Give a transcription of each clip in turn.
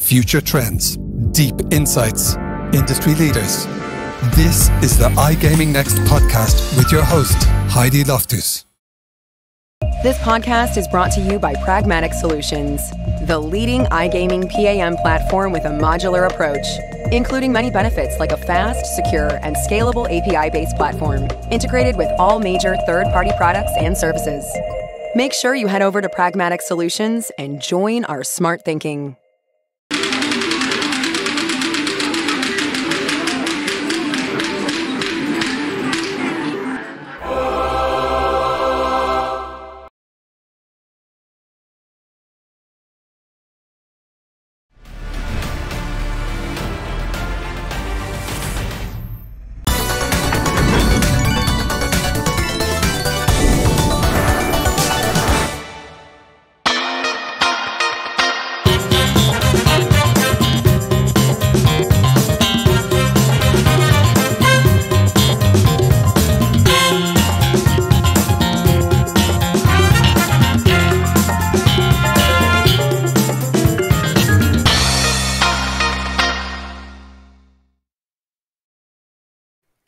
future trends, deep insights, industry leaders. This is the iGaming Next podcast with your host, Heidi Lofthus. This podcast is brought to you by Pragmatic Solutions, the leading iGaming PAM platform with a modular approach, including many benefits like a fast, secure, and scalable API-based platform, integrated with all major third-party products and services. Make sure you head over to Pragmatic Solutions and join our smart thinking.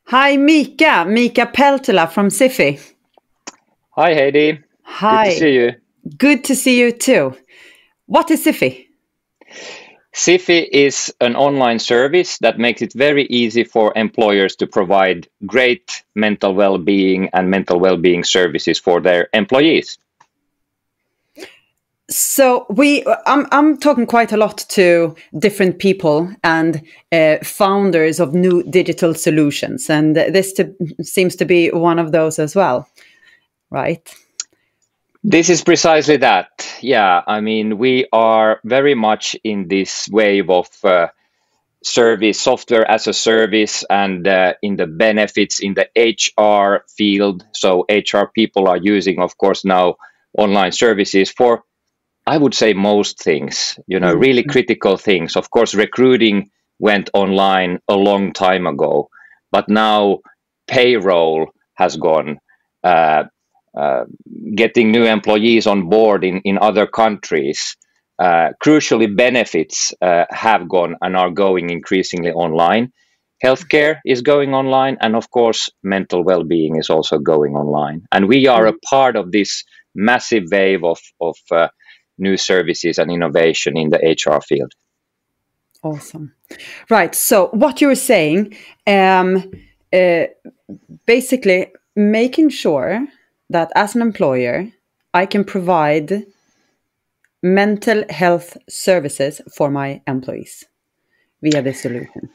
Hi, Mika Peltola from Siffi. Hi, Heidi. Hi. Good to see you. Good to see you too. What is Siffi? Siffi is an online service that makes it very easy for employers to provide great mental well-being and mental well-being services for their employees. So I'm talking quite a lot to different people and founders of new digital solutions, and this seems to be one of those as well, right? This is precisely that. Yeah, I mean, we are very much in this wave of service, software as a service, and in the benefits in the HR field. So HR people are using, of course, now online services for, I would say, most things, really critical things. Of course, recruiting went online a long time ago, but now payroll has gone. Getting new employees on board in other countries. Crucially, benefits have gone and are going increasingly online. Healthcare is going online, and of course, mental well-being is also going online. And we are a part of this massive wave of new services and innovation in the HR field. Awesome. Right. So what you were saying, basically making sure that as an employer, I can provide mental health services for my employees via this solution.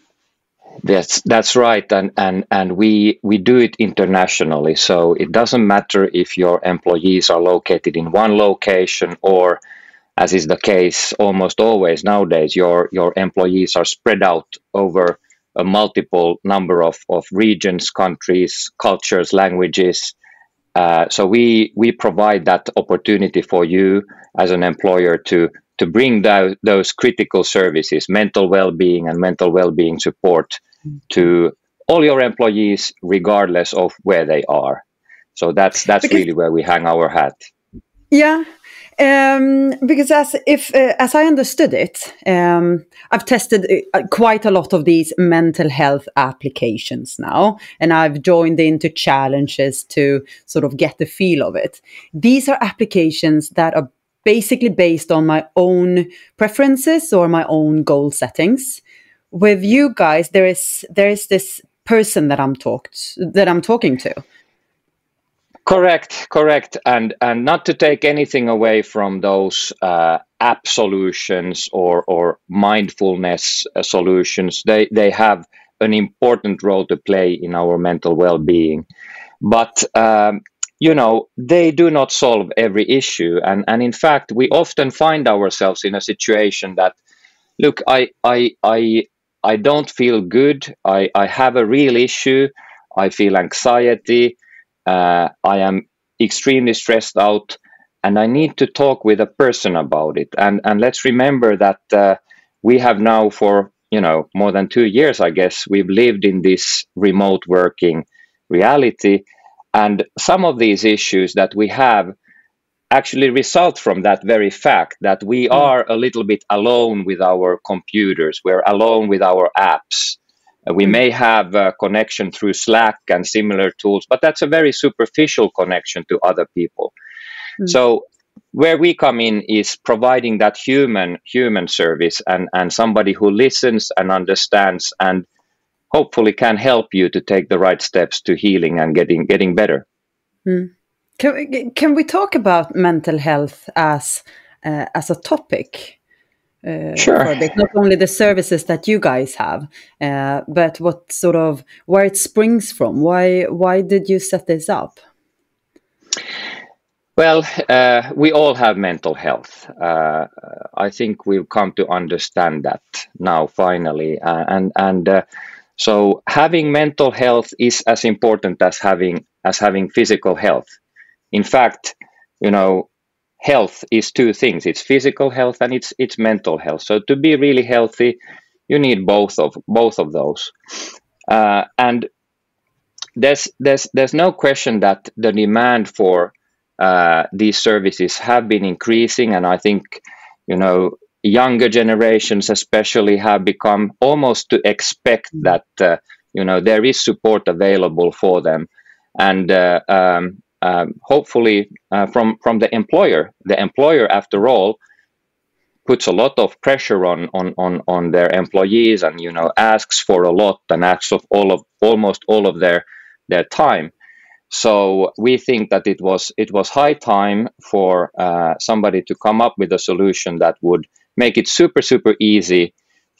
That's right, and we do it internationally. So it doesn't matter if your employees are located in one location, or, as is the case almost always nowadays, your employees are spread out over a multiple number of regions, countries, cultures, languages. So we provide that opportunity for you as an employer to bring those critical services, mental well-being and mental well-being support, to all your employees, regardless of where they are. So that's really where we hang our hat. Yeah, because as I understood it, I've tested quite a lot of these mental health applications now, and I've joined into challenges to sort of get the feel of it. These are applications that are basically based on my own preferences or my own goal settings. With you guys, there is this person that I'm talking to. Correct. And not to take anything away from those app solutions or mindfulness solutions. They have an important role to play in our mental well-being. But, they do not solve every issue. And in fact, we often find ourselves in a situation that, look, I don't feel good. I have a real issue. I feel anxiety. I am extremely stressed out, and I need to talk with a person about it. And let's remember that we have now for more than 2 years, I guess, we've lived in this remote working reality, and some of these issues that we have actually result from that very fact that we are a little bit alone with our computers. We're alone with our apps. We may have a connection through Slack and similar tools, but that's a very superficial connection to other people. So where we come in is providing that human service and somebody who listens and understands and hopefully can help you to take the right steps to healing and getting better. Can we talk about mental health as a topic? Sure. For a bit? Not only the services that you guys have, but what sort of where it springs from. Why did you set this up? Well, we all have mental health. I think we've come to understand that now finally, so having mental health is as important as having physical health. In fact, health is two things. It's physical health and it's mental health. So to be really healthy, you need both of those. And there's no question that the demand for these services have been increasing, and I think younger generations especially have become almost to expect that there is support available for them, and hopefully from the employer. The employer, after all, puts a lot of pressure on their employees, and asks for a lot and asks of almost all of their time. So we think that it was high time for somebody to come up with a solution that would make it super easy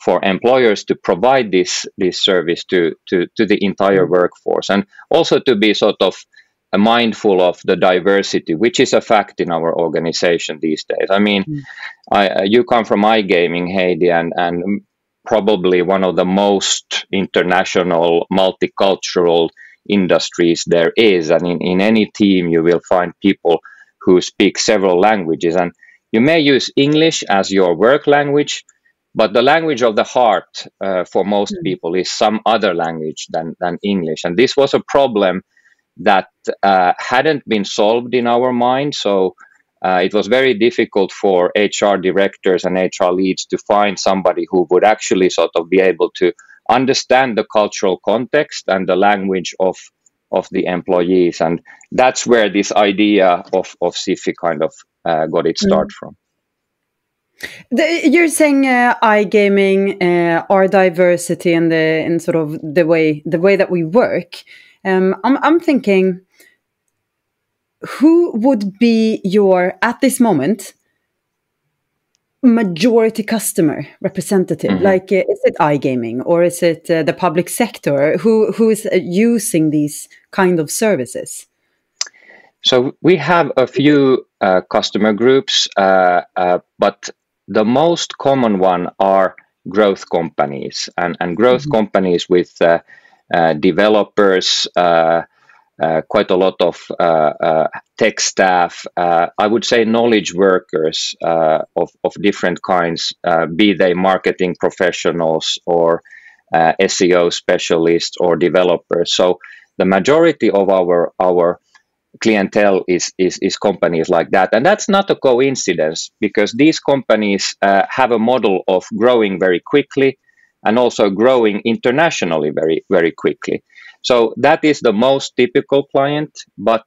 for employers to provide this service to the entire workforce, and also to be sort of mindful of the diversity, which is a fact in our organization these days. I mean, you come from iGaming, Heidi, and probably one of the most international, multicultural industries there is. And in any team, you will find people who speak several languages. And you may use English as your work language, but the language of the heart for most people is some other language than English. And this was a problem that hadn't been solved in our mind. So it was very difficult for HR directors and HR leads to find somebody who would actually sort of be able to understand the cultural context and the language of the employees. And that's where this idea of Siffi kind of got its start from. You're saying iGaming, our diversity and in sort of the way that we work. I'm thinking, who would be your, at this moment, majority customer representative? Like, is it iGaming or is it the public sector? Who is using these kind of services? So we have a few customer groups, but the most common one are growth companies and growth companies with developers, quite a lot of tech staff, I would say knowledge workers of different kinds, be they marketing professionals or SEO specialists or developers. So the majority of our clientele is companies like that. And that's not a coincidence, because these companies have a model of growing very quickly and also growing internationally very, very quickly. So that is the most typical client, but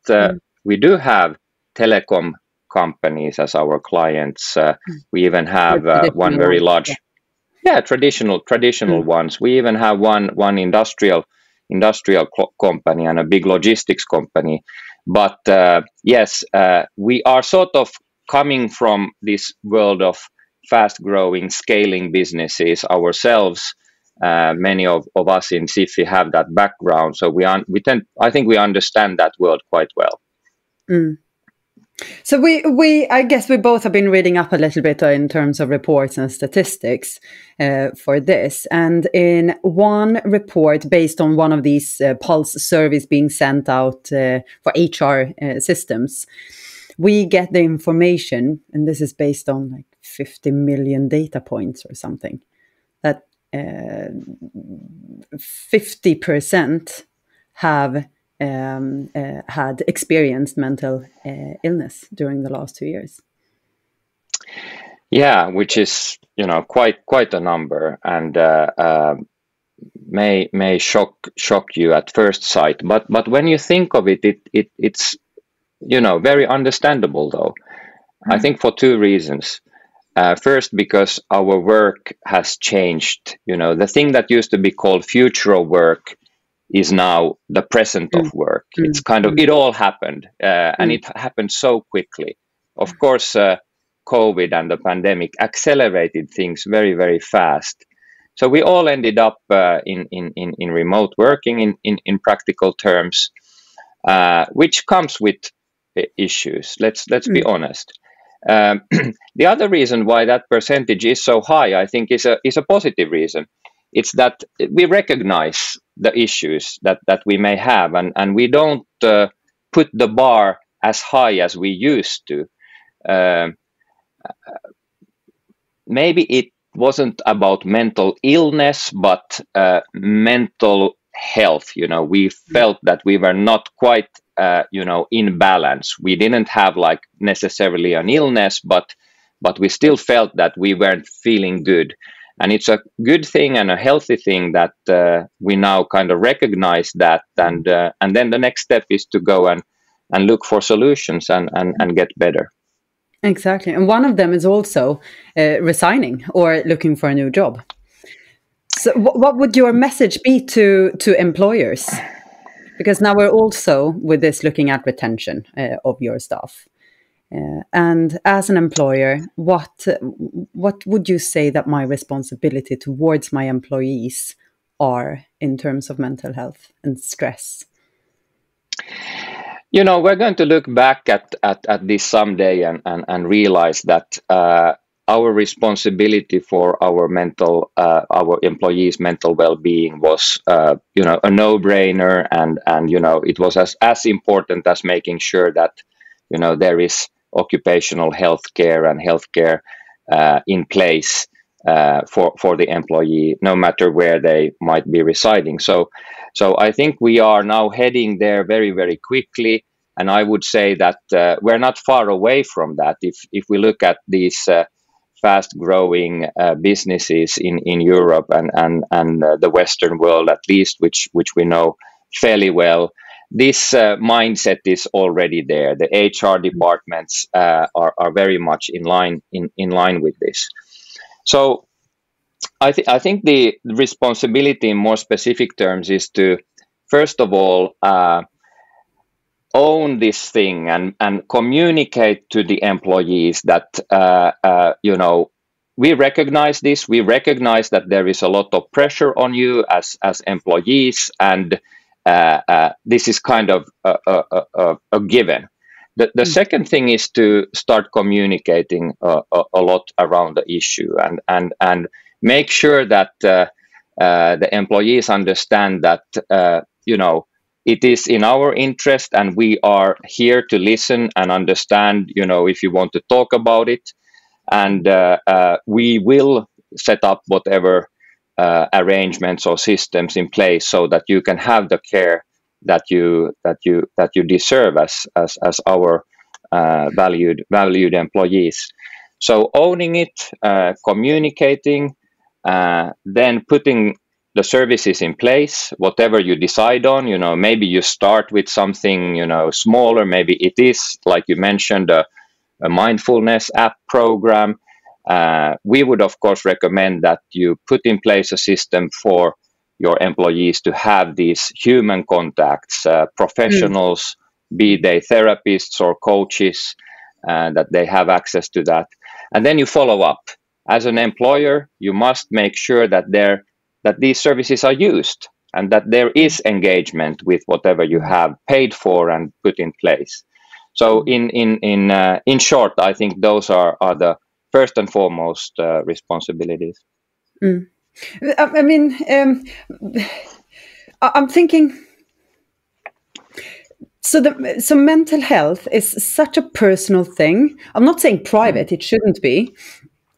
we do have telecom companies as our clients. We even have one very large, traditional ones. We even have one industrial company and a big logistics company. But yes, we are sort of coming from this world of fast-growing, scaling businesses ourselves. Many of us in Siffi have that background, so I think we understand that world quite well. So I guess we both have been reading up a little bit in terms of reports and statistics for this. And in one report based on one of these pulse surveys being sent out for HR systems, we get the information, and this is based on like 50 million data points or something, that 50% have had experienced mental illness during the last 2 years. Yeah, which is quite a number, and may shock you at first sight. But when you think of it, it's very understandable though. I think for two reasons. First, because our work has changed. The thing that used to be called future of work is now the present of work. It's kind of, it all happened, and it happened so quickly. Of course, COVID and the pandemic accelerated things very, very fast. So we all ended up in remote working in practical terms, which comes with issues. Let's be honest. The other reason why that percentage is so high, I think, is a positive reason. It's that we recognize the issues that we may have, and we don't put the bar as high as we used to. Maybe it wasn't about mental illness, but mental health. We felt that we were not quite in balance. We didn't have like necessarily an illness, but we still felt that we weren't feeling good. And it's a good thing and a healthy thing that we now kind of recognize that, and then the next step is to go and look for solutions and get better. Exactly, and one of them is also resigning or looking for a new job. So, what would your message be to employers? Because now we're also with this looking at retention of your staff. And as an employer, what would you say that my responsibility towards my employees are in terms of mental health and stress? We're going to look back at this someday and realize that our responsibility for our employees' mental well-being was a no-brainer, and it was as important as making sure that there is occupational health care and healthcare in place for the employee, no matter where they might be residing. So I think we are now heading there very, very quickly, and I would say that we're not far away from that. If we look at these fast-growing businesses in Europe and the Western world, at least, which we know fairly well, this mindset is already there. The HR departments are very much in line with this. So I think the responsibility in more specific terms is to, first of all, own this thing and communicate to the employees that we recognize this. We recognize that there is a lot of pressure on you as employees, and this is kind of a given. The second thing is to start communicating a lot around the issue and make sure that the employees understand that it is in our interest, and we are here to listen and understand. If you want to talk about it, and we will set up whatever arrangements or systems in place so that you can have the care that you deserve as our valued employees. So owning it, communicating, then putting the services in place, whatever you decide on. Maybe you start with something smaller. Maybe it is, like you mentioned, a mindfulness app program. We would, of course, recommend that you put in place a system for your employees to have these human contacts, professionals, be they therapists or coaches, that they have access to that. And then you follow up. As an employer, you must make sure that these services are used and that there is engagement with whatever you have paid for and put in place. So in short, I think those are the first and foremost responsibilities. I mean, I'm thinking. So mental health is such a personal thing. I'm not saying private; it shouldn't be.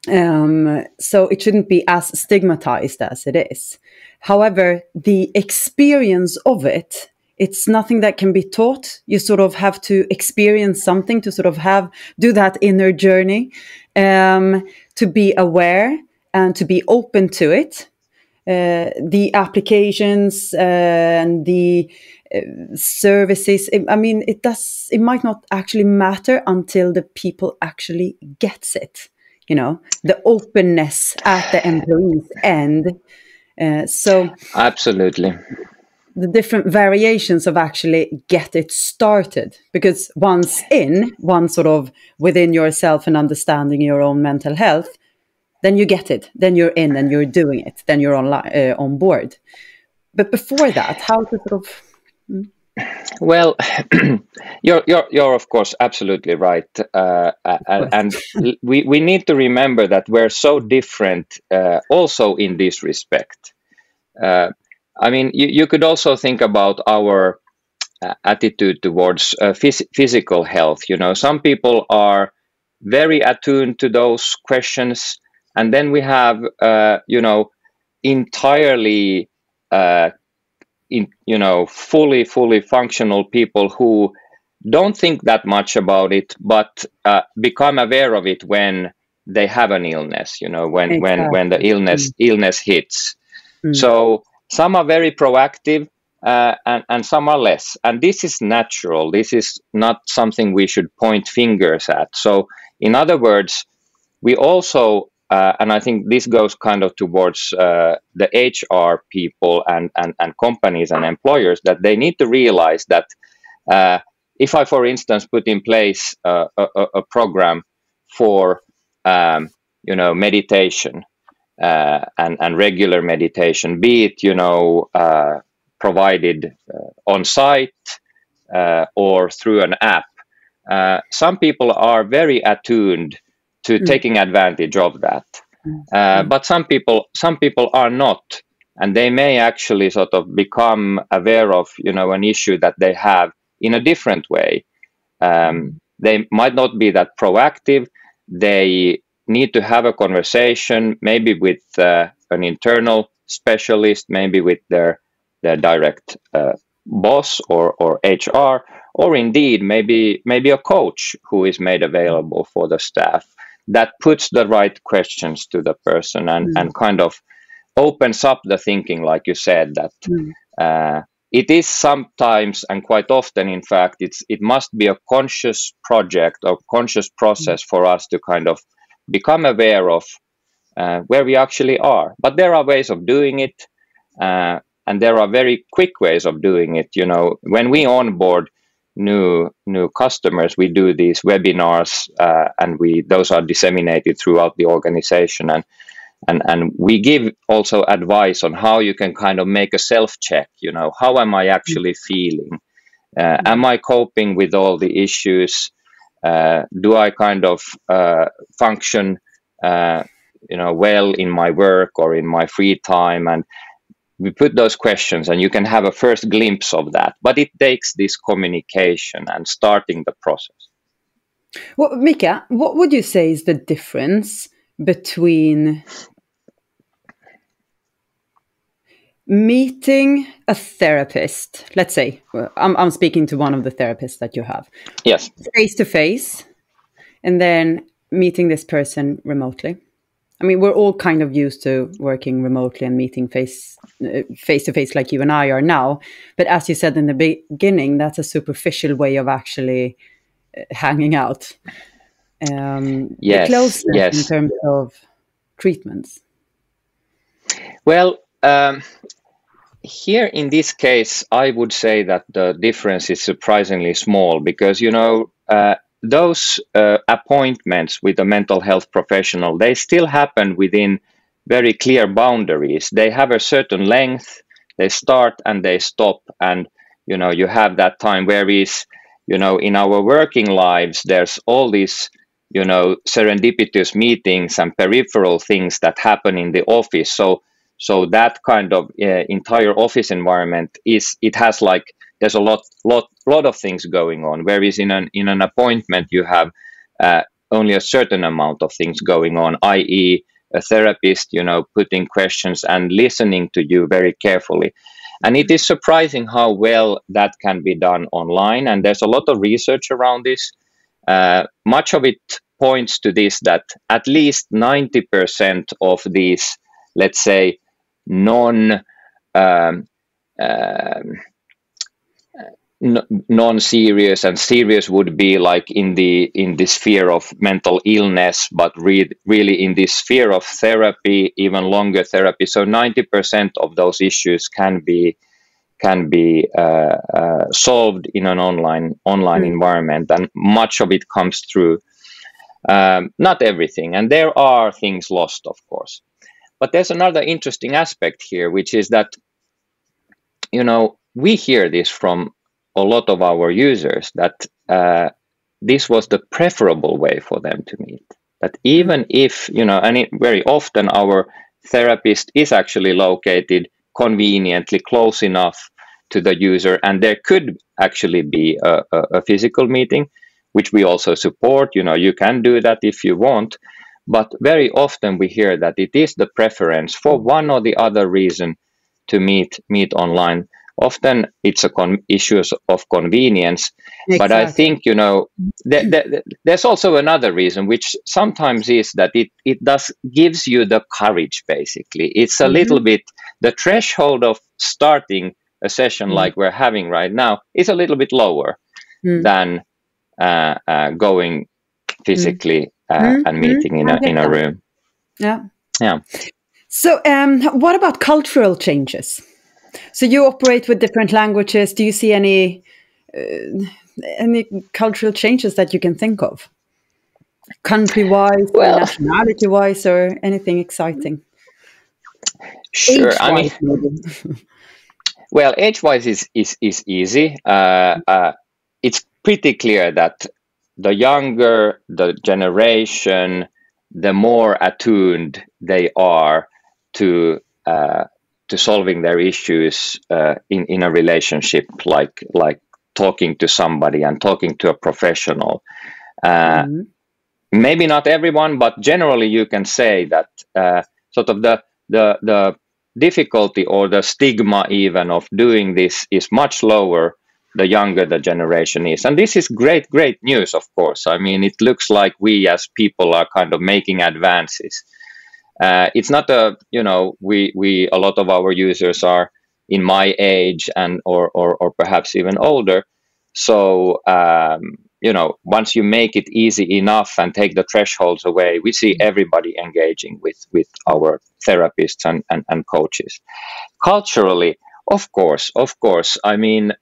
So it shouldn't be as stigmatized as it is. However, the experience of it it's nothing that can be taught. You sort of have to experience something to sort of do that inner journey, to be aware and to be open to it. The applications and the services. It might not actually matter until the people actually gets it. The openness at the employee's end. So absolutely, the different variations of actually get it started, because once sort of within yourself and understanding your own mental health, then you get it, then you're in and you're doing it, then you're on board. But before that, how to sort of... Well, you're of course absolutely right, and we need to remember that we're so different, also in this respect. You could also think about our attitude towards physical health. Some people are very attuned to those questions, and then we have entirely fully functional people who don't think that much about it, but become aware of it when they have an illness. When the illness hits. So some are very proactive, and some are less, and this is natural. This is not something we should point fingers at. So in other words, we also and I think this goes kind of towards the HR people and companies and employers, that they need to realize that if I, for instance, put in place a program for meditation and regular meditation, be it provided on site or through an app, some people are very attuned to taking advantage of that, but some people are not, and they may actually sort of become aware of an issue that they have in a different way. They might not be that proactive. They need to have a conversation, maybe with an internal specialist, maybe with their direct boss or HR, or indeed maybe a coach who is made available for the staff, that puts the right questions to the person and kind of opens up the thinking, like you said, that it is sometimes, and quite often, in fact, it must be a conscious project or conscious process for us to kind of become aware of where we actually are. But there are ways of doing it, and there are very quick ways of doing it. When we onboard new customers, we do these webinars, and those are disseminated throughout the organization, and we give also advice on how you can kind of make a self-check. How am I actually feeling? Am I coping with all the issues? Do I kind of function well in my work or in my free time? And we put those questions, and you can have a first glimpse of that. But it takes this communication and starting the process. Well, Mika, what would you say is the difference between meeting a therapist? Let's say I'm speaking to one of the therapists that you have. Yes. Face to face, and then meeting this person remotely. We're all kind of used to working remotely and meeting face to face like you and I are now. But as you said in the beginning, that's a superficial way of actually hanging out. Yes, closeness yes. In terms of treatments. Well, here in this case, I would say that the difference is surprisingly small, because, those appointments with a mental health professional, they still happen within very clear boundaries. They have a certain length, they start and they stop, and you have that time. Whereas in our working lives, there's all these serendipitous meetings and peripheral things that happen in the office. So that kind of entire office environment has there's a lot of things going on. Whereas in an appointment, you have only a certain amount of things going on, i.e. a therapist, putting questions and listening to you very carefully. And it is surprising how well that can be done online. And there's a lot of research around this. Much of it points to this, that at least 90% of these, let's say, non-serious, and serious would be like in the sphere of mental illness, but really in the sphere of therapy, even longer therapy. So 90% of those issues can be solved in an online environment, and much of it comes through. Not everything, and there are things lost, of course. But there's another interesting aspect here, which is that, we hear this from a lot of our users, that this was the preferable way for them to meet. That even if, and very often our therapist is actually located conveniently close enough to the user, and there could actually be a physical meeting, which we also support. You can do that if you want, but very often we hear that it is the preference for one or the other reason to meet online. Often it's issues of convenience, exactly. But I think, there's also another reason, which sometimes is that it gives you the courage, basically. It's a little bit, the threshold of starting a session like we're having right now is a little bit lower than going physically and meeting in a room. Yeah. So what about cultural changes? So you operate with different languages. Do you see any cultural changes that you can think of? Country-wise, or nationality-wise, or anything exciting? Sure. Well, age-wise is easy. It's pretty clear that the younger the generation, the more attuned they are to solving their issues in a relationship, like talking to somebody and talking to a professional. Maybe not everyone, but generally you can say that sort of the difficulty or the stigma even of doing this is much lower the younger the generation is. And this is great news, of course. I mean, it looks like we as people are kind of making advances. It's not a lot of our users are in my age and or perhaps even older. So once you make it easy enough and take the thresholds away, we see everybody engaging with our therapists and coaches. Culturally, of course. I mean,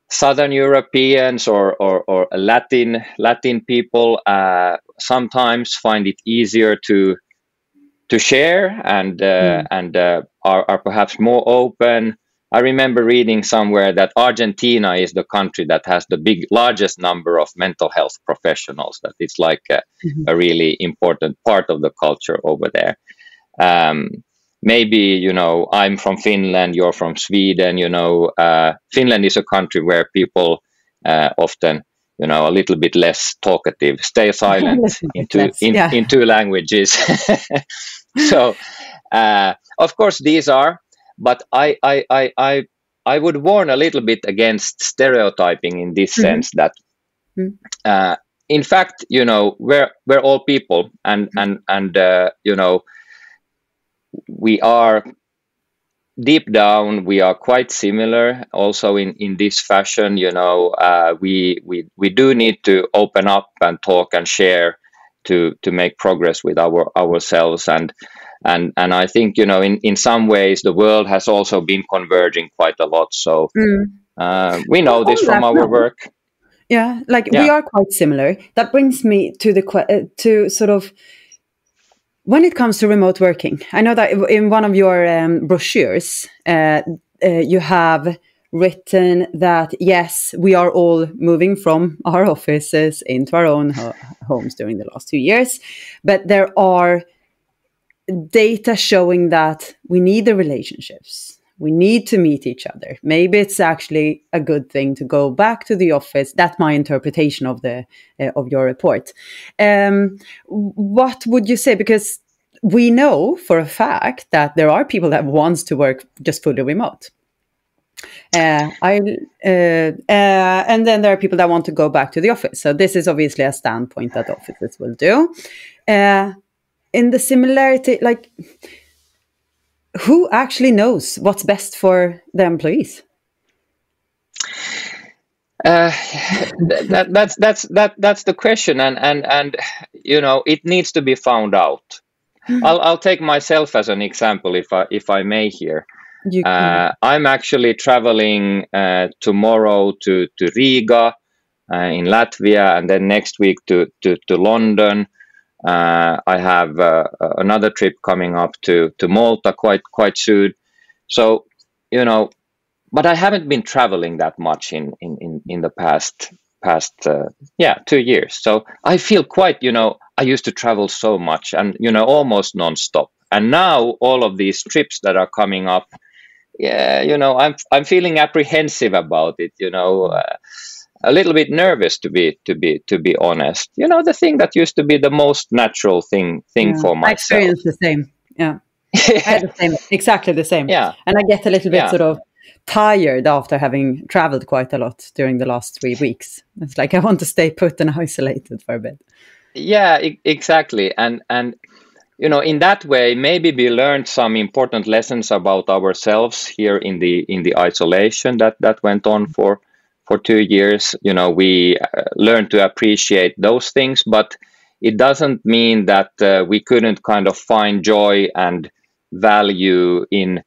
Southern Europeans or Latin people sometimes find it easier to share and are perhaps more open. I remember reading somewhere that Argentina is the country that has the largest number of mental health professionals. That it's like a really important part of the culture over there. Maybe, I'm from Finland, you're from Sweden, Finland is a country where people often, a little bit less talkative, stay silent in two languages. So, of course, these are, but I would warn a little bit against stereotyping in this sense that, in fact, we're all people and we are deep down, we are quite similar also in this fashion. We do need to open up and talk and share to make progress with ourselves. And I think, in some ways the world has also been converging quite a lot. So we know this from our work. Yeah, we are quite similar. That brings me to to sort of, when it comes to remote working, I know that in one of your brochures, you have written that, yes, we are all moving from our offices into our own homes during the last 2 years. But there are data showing that we need the relationships. We need to meet each other. Maybe it's actually a good thing to go back to the office. That's my interpretation of your report. What would you say? Because we know for a fact that there are people that wants to work just fully remote. And then there are people that want to go back to the office. So this is obviously a standpoint that offices will do. In the similarity, like, who actually knows what's best for the employees? That's the question, and it needs to be found out. I'll take myself as an example, if I may here. I'm actually traveling tomorrow to Riga in Latvia, and then next week to London. I have another trip coming up to Malta quite soon. So, but I haven't been traveling that much in the past 2 years. So I feel quite, I used to travel so much and, almost nonstop. And now all of these trips that are coming up, I'm feeling apprehensive about it, a little bit nervous to be honest. The thing that used to be the most natural thing for myself. I experienced the same. Yeah. I had the same, exactly the same. Yeah. And I get a little bit sort of tired after having traveled quite a lot during the last 3 weeks. It's like I want to stay put and isolated for a bit. Yeah, exactly. And in that way, maybe we learned some important lessons about ourselves here in the isolation that went on for 2 years. We learned to appreciate those things, but it doesn't mean that we couldn't kind of find joy and value in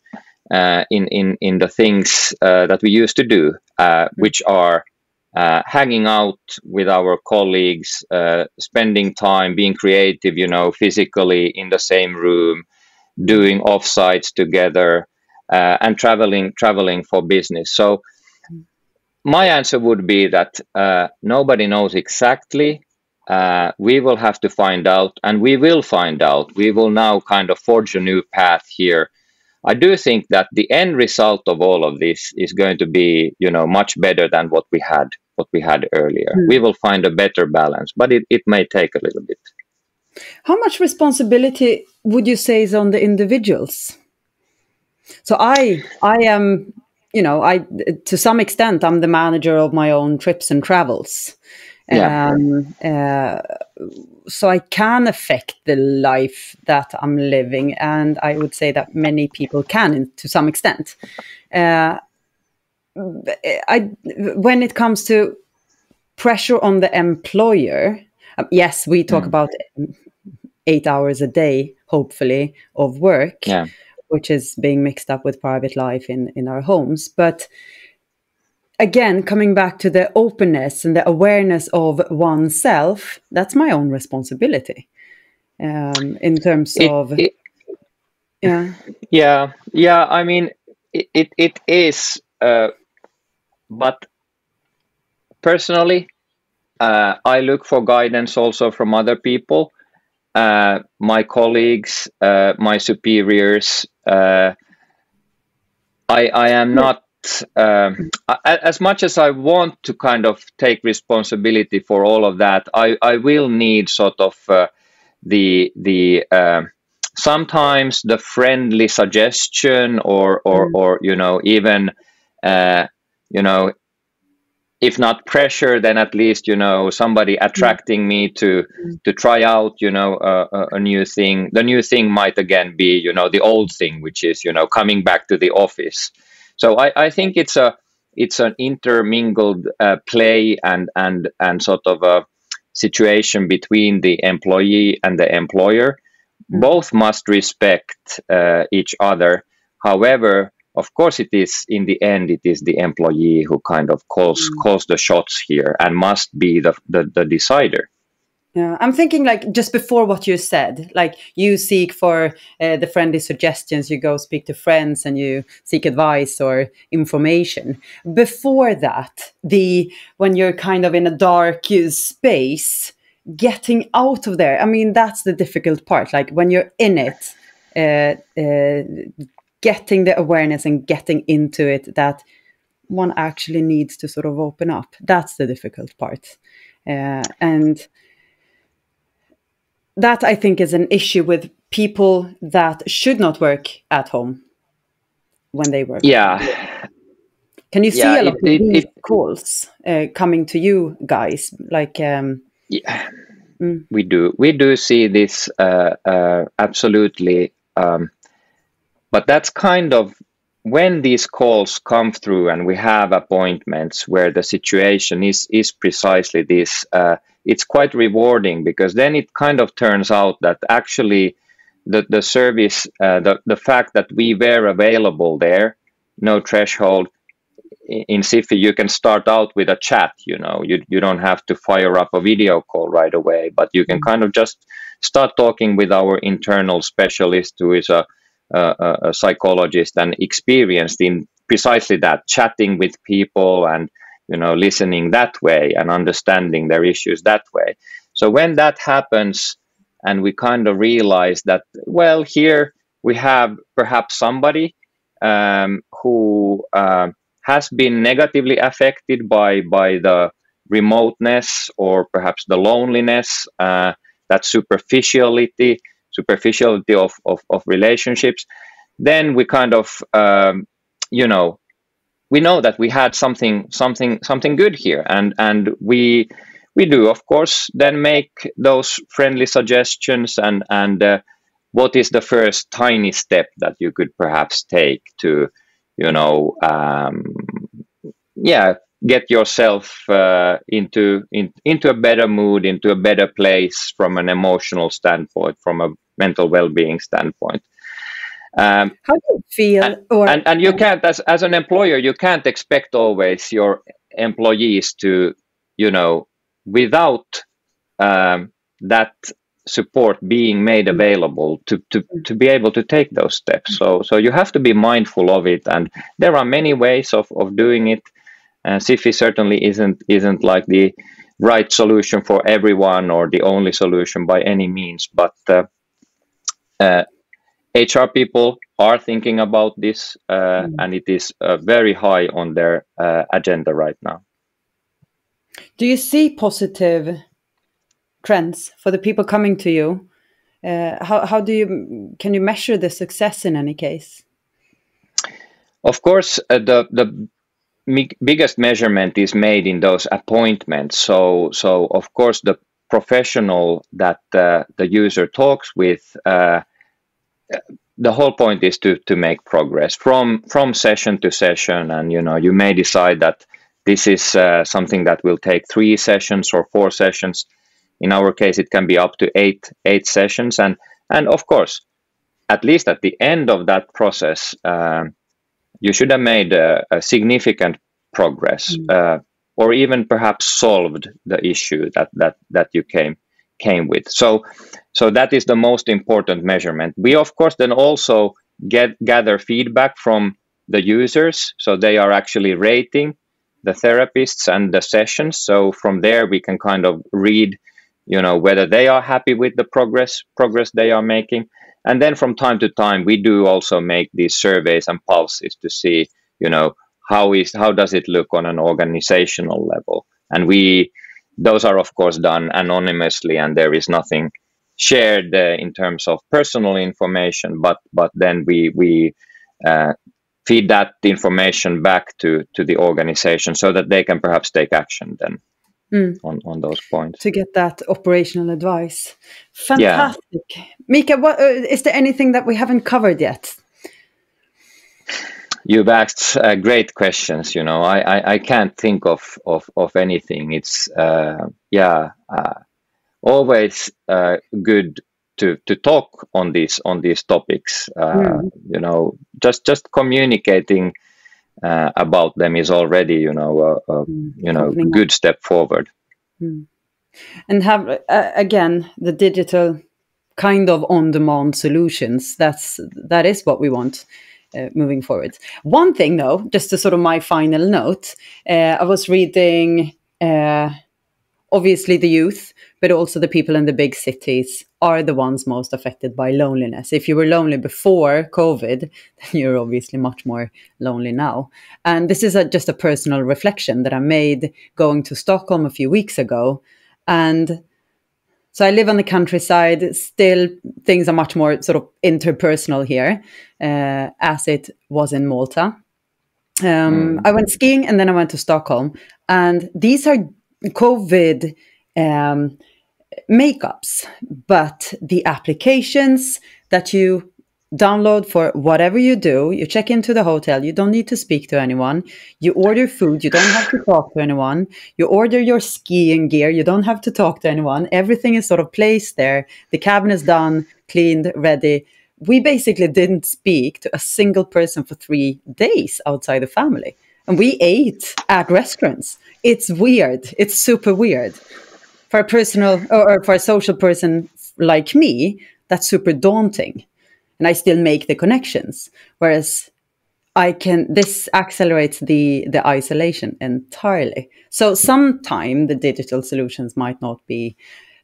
the things that we used to do, which are hanging out with our colleagues, spending time, being creative, physically in the same room, doing offsites together, and traveling for business. So my answer would be that nobody knows exactly. We will have to find out, and we will find out. We will now kind of forge a new path here. I do think that the end result of all of this is going to be, much better than what we had earlier. We will find a better balance, but it may take a little bit. How much responsibility would you say is on the individuals? So I am, to some extent, I'm the manager of my own trips and travels. So I can affect the life that I'm living, and I would say that many people can to some extent. When it comes to pressure on the employer, yes, we talk about 8 hours a day, hopefully, of work, which is being mixed up with private life in our homes. But again, coming back to the openness and the awareness of oneself, that's my own responsibility in terms of... Yeah. I mean, it is. But personally, I look for guidance also from other people, my colleagues, my superiors. I am not... as much as I want to kind of take responsibility for all of that, I will need sort of the sometimes the friendly suggestion or even if not pressure, then at least somebody attracting me to try out a new thing. The new thing might again be the old thing, which is coming back to the office. So I think it's an intermingled play and sort of a situation between the employee and the employer. Both must respect each other. However, of course, it is in the end, it is the employee who kind of calls the shots here and must be the decider. Yeah, I'm thinking like just before what you said, like you seek for the friendly suggestions, you go speak to friends and you seek advice or information. Before that, when you're kind of in a dark space, getting out of there, I mean, that's the difficult part. Like when you're in it, getting the awareness and getting into it, that one actually needs to sort of open up. That's the difficult part. And that I think is an issue with people that should not work at home when they work? Yeah. Can you see a lot of these calls coming to you guys? Like, yeah, we do see this absolutely, but that's kind of when these calls come through and we have appointments where the situation is precisely this. It's quite rewarding, because then it kind of turns out that actually the service, the fact that we were available there, no threshold. In Siffi, you can start out with a chat. You don't have to fire up a video call right away, but you can kind of just start talking with our internal specialist, who is a psychologist and experienced in precisely that, chatting with people and listening that way and understanding their issues that way. So when that happens, and we kind of realize that, well, here we have perhaps somebody who has been negatively affected by the remoteness, or perhaps the loneliness, that superficiality of relationships, then we kind of we know that we had something good here, and we do, of course, then make those friendly suggestions, and what is the first tiny step that you could perhaps take to get yourself into a better mood, into a better place from an emotional standpoint, from a mental well-being standpoint. How do you feel? And you can't, as an employer, you can't expect always your employees to, without that support being made available to be able to take those steps. So you have to be mindful of it, and there are many ways of doing it. Siffi certainly isn't like the right solution for everyone, or the only solution by any means, but HR people are thinking about this, and it is very high on their agenda right now. Do you see positive trends for the people coming to you? How can you measure the success in any case? Of course, the biggest measurement is made in those appointments. So of course, the professional that the user talks with, the whole point is to make progress from session to session, and you may decide that this is something that will take 3 sessions or 4 sessions. In our case, it can be up to 8 sessions, and of course, at least at the end of that process, you should have made a significant progress, or even perhaps solved the issue that you came with. So that is the most important measurement. We of course then also gather feedback from the users, so they are actually rating the therapists and the sessions. So from there we can kind of read, whether they are happy with the progress they are making. And then from time to time, we do also make these surveys and pulses to see, how does it look on an organizational level. And those are of course done anonymously, and there is nothing shared in terms of personal information. But then we feed that information back to the organization, so that they can perhaps take action then. On those points, to get that operational advice. Fantastic. Yeah. Mika, is there anything that we haven't covered yet? You've asked great questions. I can't think of anything. It's always good to talk on these topics. Just communicating about them is already, a good step forward. And have again the digital kind of on-demand solutions. That is what we want moving forward. One thing, though, just to sort of my final note, I was reading. Obviously, the youth, but also the people in the big cities are the ones most affected by loneliness. If you were lonely before COVID, then you're obviously much more lonely now. And this is just a personal reflection that I made going to Stockholm a few weeks ago. And So I live on the countryside. Still, things are much more sort of interpersonal here, as it was in Malta. I went skiing and then I went to Stockholm. And these are COVID makeups, but the applications that you download for whatever you do, you check into the hotel, you don't need to speak to anyone, you order food, you don't have to talk to anyone, you order your skiing gear, you don't have to talk to anyone, everything is sort of placed there, the cabin is done, cleaned, ready. We basically didn't speak to a single person for 3 days outside the family, and we ate at restaurants. It's weird, it's super weird. For a personal or for a social person like me, that's super daunting. And I still make the connections. Whereas this accelerates the isolation entirely. So sometime the digital solutions might not be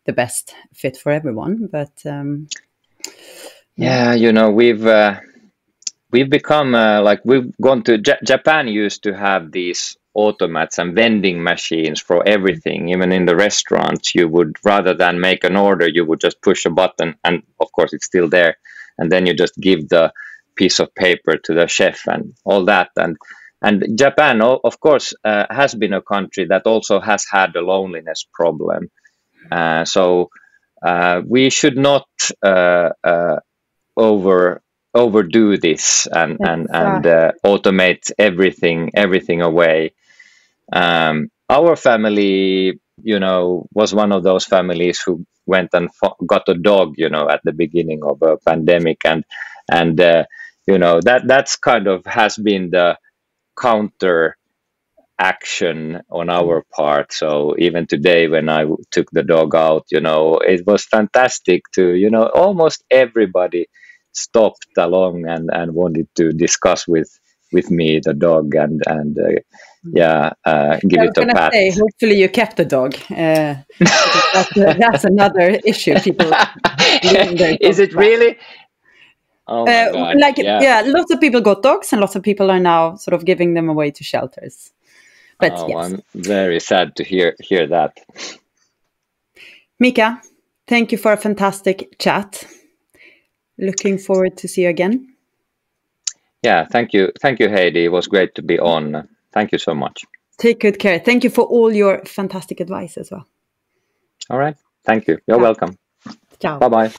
the best fit for everyone, but yeah, we've become we've gone to Japan used to have these automats and vending machines for everything. Even in the restaurants, you would, rather than make an order, you would just push a button, and of course it's still there, and then you just give the piece of paper to the chef and all that. And Japan, of course, has been a country that also has had a loneliness problem. So we should not overdo this and automate everything away. Our family, was one of those families who went and got a dog, at the beginning of a pandemic, and that's kind of has been the counter action on our part. So even today, when I took the dog out, it was fantastic to, almost everybody stopped along and wanted to discuss with me the dog and give it a pat. Hopefully you kept the dog. That's another issue. People is it really? Oh my God, lots of people got dogs, and lots of people are now sort of giving them away to shelters. But yes. I'm very sad to hear that. Mika, thank you for a fantastic chat. Looking forward to see you again. Yeah, thank you, Heidi. It was great to be on. Thank you so much. Take good care. Thank you for all your fantastic advice as well. All right. Thank you. You're welcome. Ciao. Bye-bye.